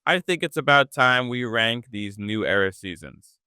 I think it's about time we rank these new era seasons.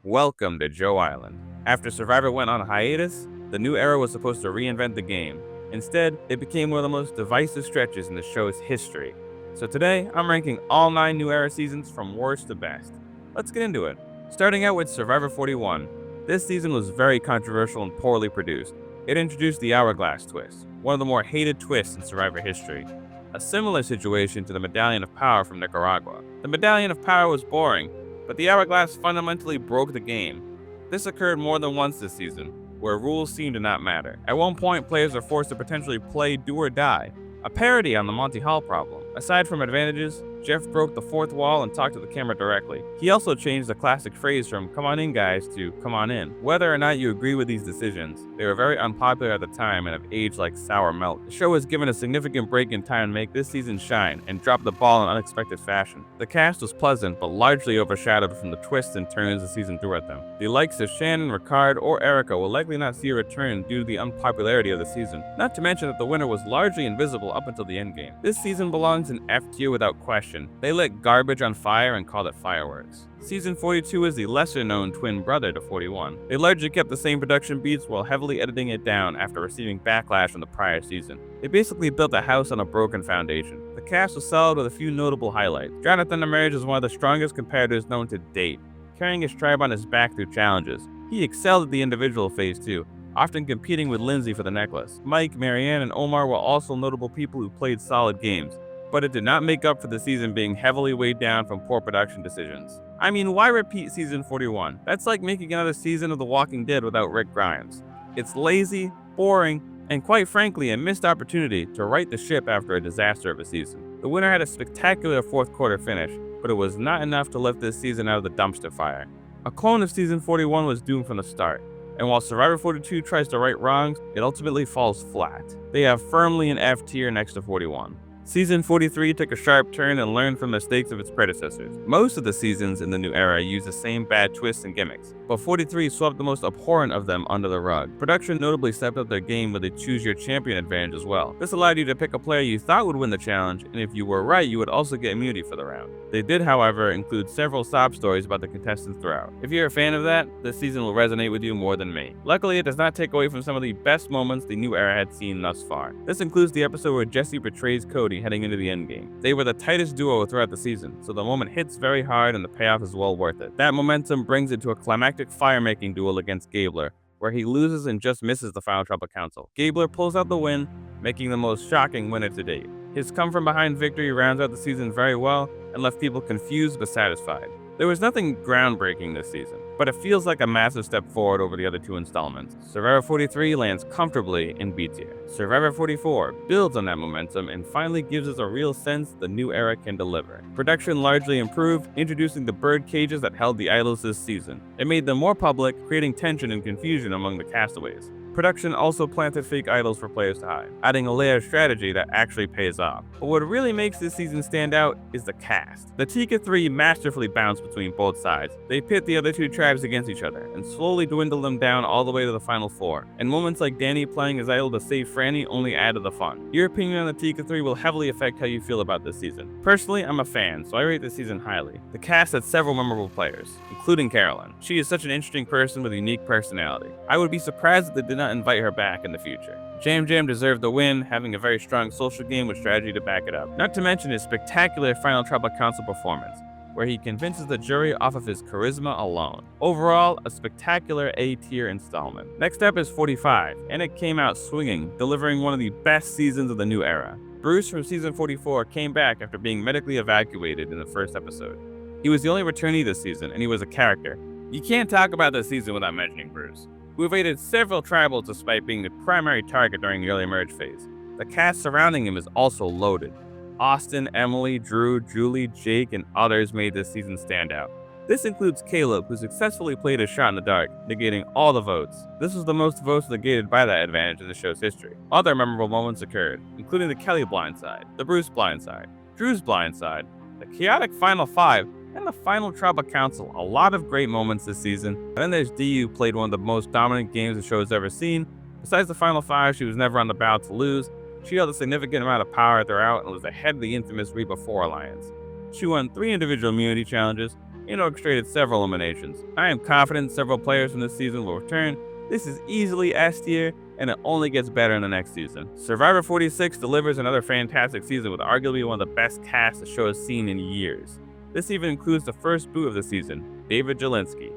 Welcome to Joe Island. After Survivor went on hiatus, the new era was supposed to reinvent the game. Instead, it became one of the most divisive stretches in the show's history. So today, I'm ranking all 9 new era seasons from worst to best. Let's get into it. Starting out with Survivor 41. This season was very controversial and poorly produced. It introduced the Hourglass twist, one of the more hated twists in Survivor history. A similar situation to the Medallion of Power from Nicaragua. The Medallion of Power was boring, but the Hourglass fundamentally broke the game. This occurred more than once this season, where rules seemed to not matter. At one point, players are forced to potentially play do or die, a parody on the Monty Hall problem. Aside from advantages, Jeff broke the fourth wall and talked to the camera directly. He also changed the classic phrase from "come on in guys" to "come on in." Whether or not you agree with these decisions, they were very unpopular at the time and have aged like sour milk. The show was given a significant break in time to make this season shine and drop the ball in unexpected fashion. The cast was pleasant, but largely overshadowed from the twists and turns the season threw at them. The likes of Shannon, Ricard, or Erica will likely not see a return due to the unpopularity of the season. Not to mention that the winner was largely invisible up until the endgame. This season belongs in F tier without question. They lit garbage on fire and called it fireworks. Season 42 is the lesser-known twin brother to 41. They largely kept the same production beats while heavily editing it down after receiving backlash from the prior season. They basically built a house on a broken foundation. The cast was solid with a few notable highlights. Jonathan Emerge is one of the strongest competitors known to date, carrying his tribe on his back through challenges. He excelled at the individual phase too, often competing with Lindsay for the necklace. Mike, Marianne, and Omar were also notable people who played solid games, but it did not make up for the season being heavily weighed down from poor production decisions. I mean, why repeat season 41? That's like making another season of The Walking Dead without Rick Grimes. It's lazy, boring, and quite frankly a missed opportunity to right the ship after a disaster of a season. The winner had a spectacular fourth quarter finish, but it was not enough to lift this season out of the dumpster fire. A clone of season 41 was doomed from the start, and while Survivor 42 tries to right wrongs, it ultimately falls flat. They have firmly an F tier next to 41. Season 43 took a sharp turn and learned from the mistakes of its predecessors. Most of the seasons in the new era use the same bad twists and gimmicks, but 43 swept the most abhorrent of them under the rug. Production notably stepped up their game with a choose your champion advantage as well. This allowed you to pick a player you thought would win the challenge, and if you were right, you would also get immunity for the round. They did, however, include several sob stories about the contestants throughout. If you're a fan of that, this season will resonate with you more than me. Luckily, it does not take away from some of the best moments the new era had seen thus far. This includes the episode where Jesse betrays Cody heading into the endgame. They were the tightest duo throughout the season, so the moment hits very hard and the payoff is well worth it. That momentum brings it to a climactic fire-making duel against Gabler, where he loses and just misses the final Tribal Council. Gabler pulls out the win, making the most shocking winner to date. His come-from-behind victory rounds out the season very well and left people confused but satisfied. There was nothing groundbreaking this season, but it feels like a massive step forward over the other 2 installments. Survivor 43 lands comfortably in B tier. Survivor 44 builds on that momentum and finally gives us a real sense the new era can deliver. Production largely improved, introducing the bird cages that held the idols this season. It made them more public, creating tension and confusion among the castaways. Production also planted fake idols for players to hide, adding a layer of strategy that actually pays off. But what really makes this season stand out is the cast. The Tika 3 masterfully bounce between both sides. They pit the other 2 tribes against each other, and slowly dwindle them down all the way to the final 4. And moments like Danny playing his idol to save Franny only add to the fun. Your opinion on the Tika 3 will heavily affect how you feel about this season. Personally, I'm a fan, so I rate this season highly. The cast had several memorable players, including Carolyn. She is such an interesting person with a unique personality. I would be surprised if they did not invite her back in the future. Jam Jam deserved the win, having a very strong social game with strategy to back it up. Not to mention his spectacular final Tribal Council performance, where he convinces the jury off of his charisma alone. Overall, a spectacular A-tier installment. Next up is 45, and it came out swinging, delivering one of the best seasons of the new era. Bruce from season 44 came back after being medically evacuated in the first episode. He was the only returnee this season, and he was a character. You can't talk about this season without mentioning Bruce, who evaded several tribals despite being the primary target during the early merge phase. The cast surrounding him is also loaded. Austin, Emily, Drew, Julie, Jake, and others made this season stand out. This includes Caleb, who successfully played a shot in the dark, negating all the votes. This was the most votes negated by that advantage in the show's history. Other memorable moments occurred, including the Kelly blindside, the Bruce blindside, Drew's blindside, the chaotic Final 5, and the final Tribal Council. A lot of great moments this season. And then there's Dee, who played one of the most dominant games the show has ever seen. Besides the Final 5, she was never on the ballot to lose, She held a significant amount of power throughout and was the head of the infamous Reba 4 Alliance. She won 3 individual immunity challenges and orchestrated several eliminations. I am confident several players from this season will return. This is easily S tier, and it only gets better in the next season. Survivor 46 delivers another fantastic season with arguably one of the best casts the show has seen in years. This even includes the first boot of the season, David Jelinski.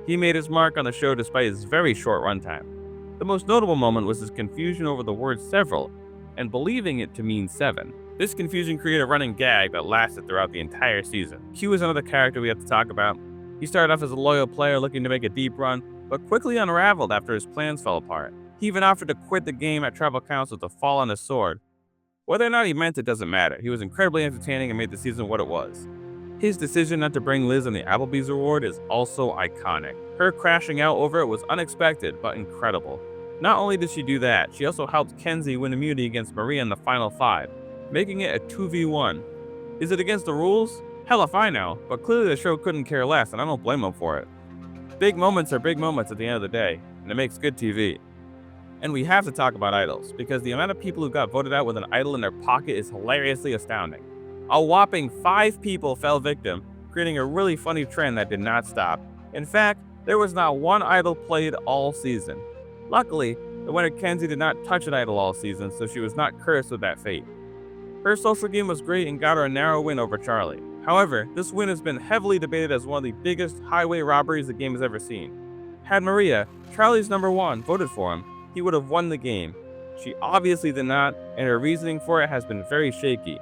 He made his mark on the show despite his very short runtime. The most notable moment was his confusion over the word several, and believing it to mean 7. This confusion created a running gag that lasted throughout the entire season. Q is another character we have to talk about. He started off as a loyal player looking to make a deep run, but quickly unraveled after his plans fell apart. He even offered to quit the game at Tribal Council to fall on his sword. Whether or not he meant it doesn't matter. He was incredibly entertaining and made the season what it was. His decision not to bring Liz on the Applebee's award is also iconic. Her crashing out over it was unexpected, but incredible. Not only did she do that, she also helped Kenzie win immunity against Maria in the final 5, making it a 2v1. Is it against the rules? Hell if I know, but clearly the show couldn't care less, and I don't blame them for it. Big moments are big moments at the end of the day, and it makes good TV. And we have to talk about idols, because the amount of people who got voted out with an idol in their pocket is hilariously astounding. A whopping 5 people fell victim, creating a really funny trend that did not stop. In fact, there was not one idol played all season. Luckily, the winner Kenzie did not touch an idol all season, so she was not cursed with that fate. Her social game was great and got her a narrow win over Charlie. However, this win has been heavily debated as one of the biggest highway robberies the game has ever seen. Had Maria, Charlie's number 1, voted for him, he would have won the game. She obviously did not, and her reasoning for it has been very shaky.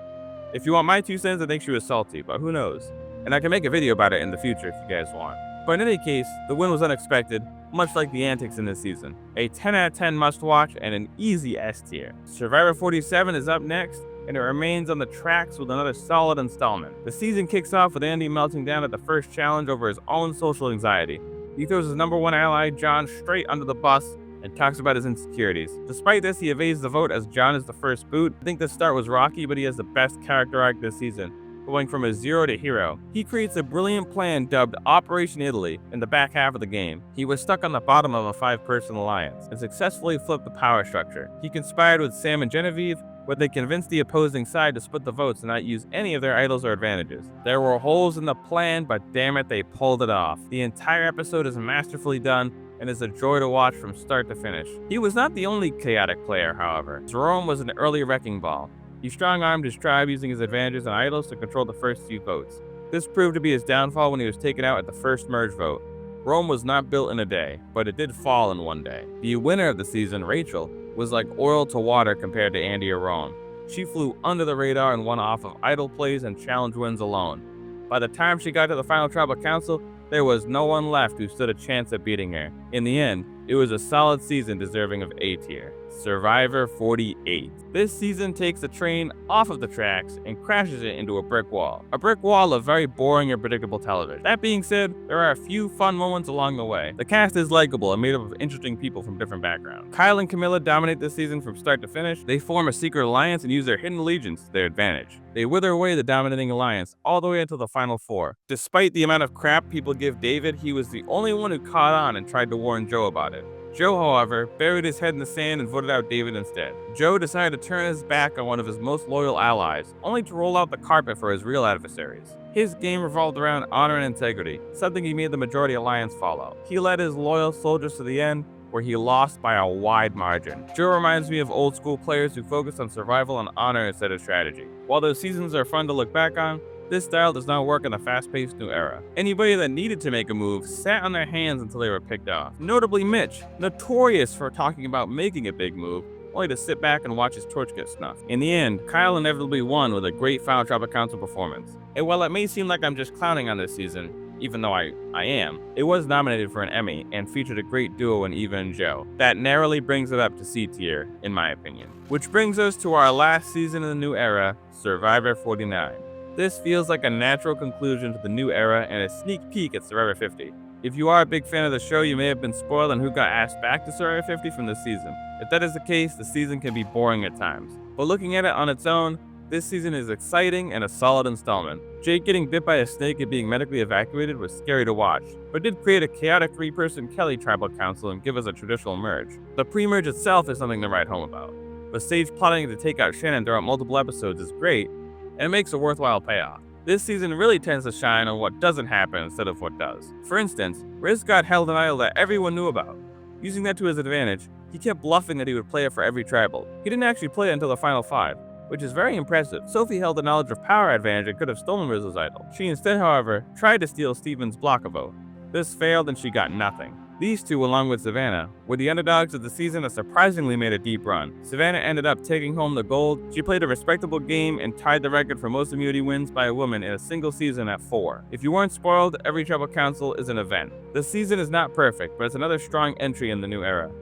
If you want my 2 cents, I think she was salty, but who knows? And I can make a video about it in the future if you guys want. But in any case, the win was unexpected, much like the antics in this season. A 10 out of 10 must watch and an easy S tier. Survivor 47 is up next, and it remains on the tracks with another solid installment. The season kicks off with Andy melting down at the first challenge over his own social anxiety. He throws his number 1 ally, John, straight under the bus and talks about his insecurities. Despite this, he evades the vote as John is the first boot. I think the start was rocky, but he has the best character arc this season, going from a 0 to hero. He creates a brilliant plan dubbed Operation Italy in the back half of the game. He was stuck on the bottom of a 5-person alliance and successfully flipped the power structure. He conspired with Sam and Genevieve, where they convinced the opposing side to split the votes and not use any of their idols or advantages. There were holes in the plan, but damn it, they pulled it off. The entire episode is masterfully done and is a joy to watch from start to finish. He was not the only chaotic player, however. Jerome was an early wrecking ball. He strong-armed his tribe using his advantages and idols to control the first few votes. This proved to be his downfall when he was taken out at the first merge vote. Rome was not built in a day, but it did fall in one day. The winner of the season, Rachel, was like oil to water compared to Andy or Rome. She flew under the radar and won off of idol plays and challenge wins alone. By the time she got to the final tribal council, there was no one left who stood a chance at beating her. In the end, it was a solid season deserving of A tier. Survivor 48. This season takes the train off of the tracks and crashes it into a brick wall. A brick wall of very boring and predictable television. That being said, there are a few fun moments along the way. The cast is likable and made up of interesting people from different backgrounds. Kyle and Camilla dominate this season from start to finish. They form a secret alliance and use their hidden allegiance to their advantage. They wither away the dominating alliance all the way until the final 4. Despite the amount of crap people give David, he was the only one who caught on and tried to warn Joe about it. Joe, however, buried his head in the sand and voted out David instead. Joe decided to turn his back on one of his most loyal allies, only to roll out the carpet for his real adversaries. His game revolved around honor and integrity, something he made the majority alliance follow. He led his loyal soldiers to the end, where he lost by a wide margin. Joe reminds me of old school players who focus on survival and honor instead of strategy. While those seasons are fun to look back on, this style does not work in the fast-paced new era. Anybody that needed to make a move sat on their hands until they were picked off. Notably Mitch, notorious for talking about making a big move, only to sit back and watch his torch get snuffed. In the end, Kyle inevitably won with a great Final Tribal Council performance. And while it may seem like I'm just clowning on this season, even though I am, it was nominated for an Emmy and featured a great duo in Eva and Joe. That narrowly brings it up to C tier, in my opinion. Which brings us to our last season in the new era, Survivor 49. This feels like a natural conclusion to the new era and a sneak peek at Survivor 50. If you are a big fan of the show, you may have been spoiled on who got asked back to Survivor 50 from this season. If that is the case, the season can be boring at times. But looking at it on its own, this season is exciting and a solid installment. Jake getting bit by a snake and being medically evacuated was scary to watch, but did create a chaotic 3-person Kelly tribal council and give us a traditional merge. The pre-merge itself is something to write home about. but Sage plotting to take out Shannon throughout multiple episodes is great, and it makes a worthwhile payoff. This season really tends to shine on what doesn't happen instead of what does. For instance, Riz got held an idol that everyone knew about. Using that to his advantage, he kept bluffing that he would play it for every tribal. He didn't actually play it until the final 5, which is very impressive. Sophie held the knowledge of power advantage and could have stolen Rizzo's idol. She instead, however, tried to steal Steven's block vote. This failed and she got nothing. These two, along with Savannah, were the underdogs of the season that surprisingly made a deep run. Savannah ended up taking home the gold. She played a respectable game and tied the record for most immunity wins by a woman in a single season at 4. If you weren't spoiled, every Tribal Council is an event. This season is not perfect, but it's another strong entry in the new era.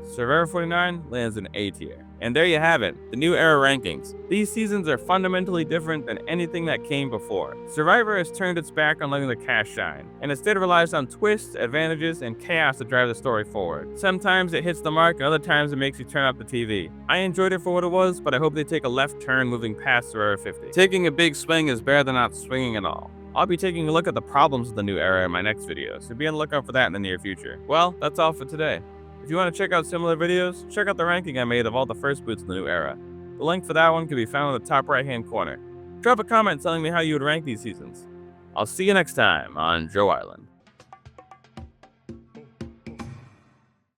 Survivor 49 lands in A tier. And there you have it, the new era rankings. These seasons are fundamentally different than anything that came before. Survivor has turned its back on letting the cast shine, and instead relies on twists, advantages, and chaos to drive the story forward. Sometimes it hits the mark, and other times it makes you turn up the TV. I enjoyed it for what it was, but I hope they take a left turn moving past Survivor 50. Taking a big swing is better than not swinging at all. I'll be taking a look at the problems of the new era in my next video, so be on the lookout for that in the near future. Well, that's all for today. If you want to check out similar videos, check out the ranking I made of all the first boots in the new era. The link for that one can be found in the top right hand corner. Drop a comment telling me how you would rank these seasons. I'll see you next time on Joe Island.